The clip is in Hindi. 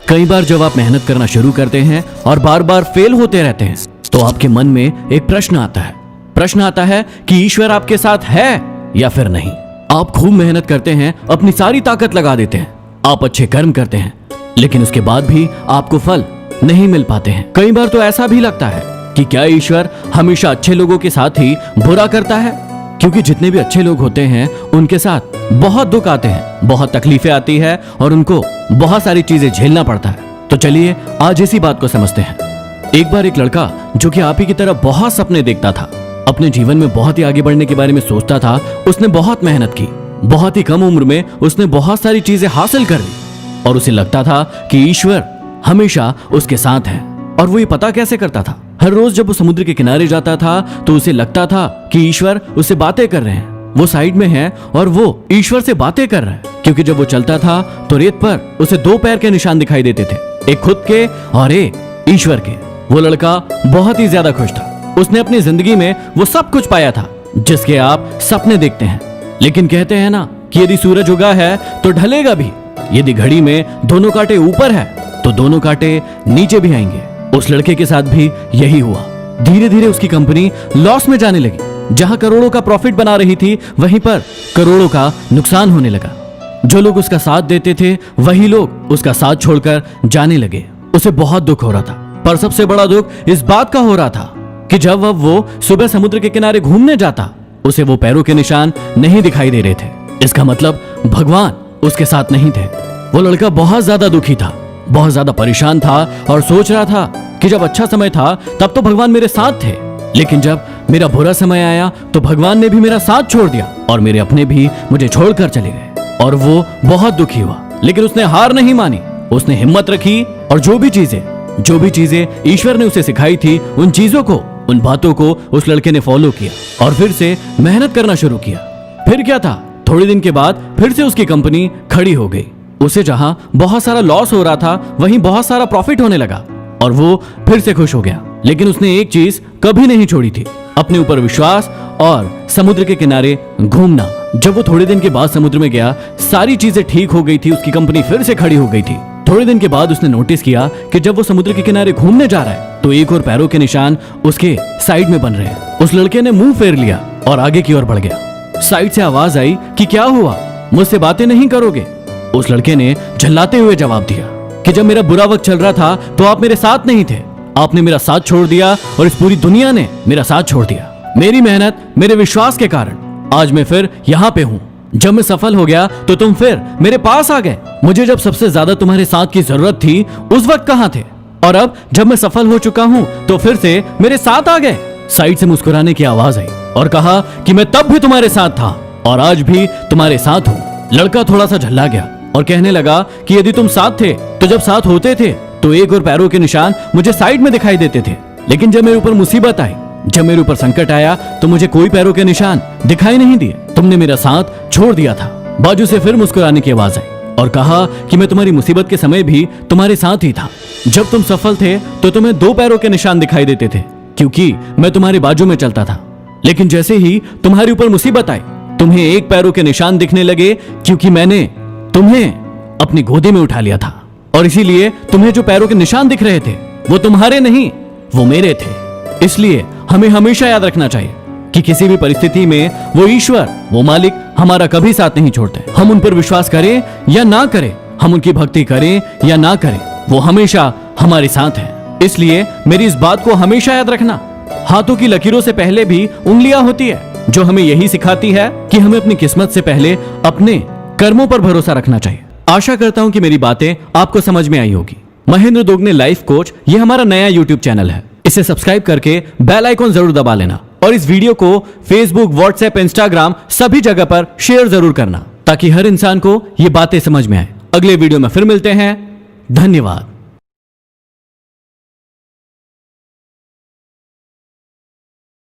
कई बार जब आप मेहनत करना शुरू करते हैं और बार बार फेल होते रहते हैं तो आपके मन में एक प्रश्न आता है कि ईश्वर आपके साथ है या फिर नहीं। आप खूब मेहनत करते हैं, अपनी सारी ताकत लगा देते हैं, आप अच्छे कर्म करते हैं, लेकिन उसके बाद भी आपको फल नहीं मिल पाते हैं। कई बार तो ऐसा भी लगता है कि क्या ईश्वर हमेशा अच्छे लोगों के साथ ही बुरा करता है, क्योंकि जितने भी अच्छे लोग होते हैं उनके साथ बहुत दुख आते हैं, बहुत तकलीफें आती है और उनको बहुत सारी चीजें झेलना पड़ता है। तो चलिए आज इसी बात को समझते हैं। एक बार एक लड़का जो कि आप ही की तरह बहुत सपने देखता था, अपने जीवन में बहुत ही आगे बढ़ने के बारे में सोचता था, उसने बहुत मेहनत की, बहुत ही कम उम्र में उसने बहुत सारी चीजें हासिल कर ली और उसे लगता था कि ईश्वर हमेशा उसके साथ है। और वो ये पता कैसे करता था? हर रोज जब वो समुद्र के किनारे जाता था तो उसे लगता था कि ईश्वर उससे बातें कर रहे हैं, वो साइड में है और वो ईश्वर से बातें कर रहा है। क्योंकि जब वो चलता था तो रेत पर उसे 2 पैर के निशान दिखाई देते थे, एक खुद के और एक ईश्वर के। वो लड़का बहुत ही ज्यादा खुश था। उसने अपनी जिंदगी में वो सब कुछ पाया था जिसके आप सपने देखते हैं। लेकिन कहते हैं ना कि यदि सूरज उगा है तो ढलेगा भी, यदि घड़ी में दोनों कांटे ऊपर है तो दोनों कांटे नीचे भी आएंगे। उस लड़के के साथ भी यही हुआ। धीरे धीरे उसकी कंपनी लॉस में जाने लगी। जहां करोड़ों का प्रॉफिट बना रही थी वहीं पर करोड़ों का नुकसान होने लगा। जो लोग उसका साथ देते थे वही लोग उसका साथ छोड़कर जाने लगे। उसे बहुत दुख हो रहा था, पर सबसे बड़ा दुख इस बात का हो रहा था कि जब अब वो सुबह समुद्र के किनारे घूमने जाता उसे वो पैरों के निशान नहीं दिखाई दे रहे थे। इसका मतलब भगवान उसके साथ नहीं थे। वो लड़का बहुत ज्यादा दुखी था, बहुत ज्यादा परेशान था और सोच रहा था कि जब अच्छा समय था तब तो भगवान मेरे साथ थे, लेकिन जब मेरा बुरा समय आया तो भगवान ने भी मेरा साथ छोड़ दिया और मेरे अपने भी मुझे छोड़कर चले गए। और वो बहुत दुखी हुआ, लेकिन उसने हार नहीं मानी। उसने हिम्मत रखी और जो भी चीजें ईश्वर ने उसे सिखाई थी उन चीजों को, उन बातों को उस लड़के ने फॉलो किया और फिर से मेहनत करना शुरू किया। फिर क्या था, थोड़े दिन के बाद फिर से उसकी कंपनी खड़ी हो गई। उसे जहां बहुत सारा लॉस हो रहा था वहीं बहुत सारा प्रॉफिट होने लगा और वो फिर से खुश हो गया। लेकिन उसने एक चीज कभी नहीं छोड़ी थी, अपने ऊपर विश्वास और समुद्र के किनारे घूमना। जब वो थोड़े दिन के बाद समुद्र में गया, सारी चीजें ठीक हो गई थी, उसकी कंपनी फिर से खड़ी हो गई थी। थोड़े दिन के बाद उसने नोटिस किया कि जब वो समुद्र के किनारे घूमने जा रहा है तो एक और पैरों के निशान उसके साइड में बन रहे हैं। उस लड़के ने मुंह फेर लिया और आगे की ओर बढ़ गया। साइड से आवाज आई कि क्या हुआ, मुझसे बातें नहीं करोगे? उस लड़के ने झल्लाते हुए जवाब दिया कि जब मेरा बुरा वक्त चल रहा था तो आप मेरे साथ नहीं थे, आपने मेरा साथ छोड़ दिया और इस पूरी दुनिया ने मेरा साथ छोड़ दिया। मेरी मेहनत, मेरे विश्वास के कारण आज मैं फिर यहाँ पे हूँ। जब मैं सफल हो गया तो तुम फिर मेरे पास आ गए। मुझे जब सबसे ज्यादा तुम्हारे साथ की जरूरत थी उस वक्त कहाँ थे, और अब जब मैं सफल हो चुका हूँ तो फिर से मेरे साथ आ गए। साइड से मुस्कुराने की आवाज आई और कहा कि मैं तब भी तुम्हारे साथ था और आज भी तुम्हारे साथ हूँ। लड़का थोड़ा सा झल्ला गया और कहने लगा कि यदि तुम साथ थे तो जब साथ होते थे तो एक और पैरों के निशान मुझे साइड में दिखाई देते थे, लेकिन जब मेरे ऊपर मुसीबत आई, जब मेरे ऊपर संकट आया तो मुझे कोई पैरों के निशान दिखाई नहीं दिए। तुमने मेरा साथ छोड़ दिया था। बाजू से फिर मुस्कुराने की आवाज आई और कहा कि मैं तुम्हारी मुसीबत के समय भी तुम्हारे साथ ही था। जब तुम सफल थे तो तुम्हें 2 पैरों के निशान दिखाई देते थे क्योंकि मैं तुम्हारे बाजू में चलता था, लेकिन जैसे ही तुम्हारे ऊपर मुसीबत आई तुम्हें 1 पैरों के निशान दिखने लगे क्योंकि मैंने तुम्हें अपनी गोदी में उठा लिया था और इसीलिए तुम्हें जो पैरों के निशान दिख रहे थे वो तुम्हारे नहीं, वो मेरे थे। इसलिए हमें हमेशा याद रखना चाहिए कि किसी भी परिस्थिति में वो ईश्वर, वो मालिक हमारा कभी साथ नहीं छोड़ते। हम उन पर विश्वास करें या ना करें, हम उनकी भक्ति करें या ना करें, वो हमेशा हमारे साथ है। इसलिए मेरी इस बात को हमेशा याद रखना। हाथों की लकीरों से पहले भी उंगलियां होती है, जो हमें यही सिखाती है कि हमें अपनी किस्मत से पहले अपने कर्मों पर भरोसा रखना चाहिए। आशा करता हूं कि मेरी बातें आपको समझ में आई होगी। महेंद्र दोगने लाइफ कोच, ये हमारा नया यूट्यूब चैनल है। इसे सब्सक्राइब करके बेल आइकॉन जरूर दबा लेना और इस वीडियो को फेसबुक, व्हाट्सएप, इंस्टाग्राम सभी जगह पर शेयर जरूर करना ताकि हर इंसान को ये बातें समझ में आए। अगले वीडियो में फिर मिलते हैं। धन्यवाद।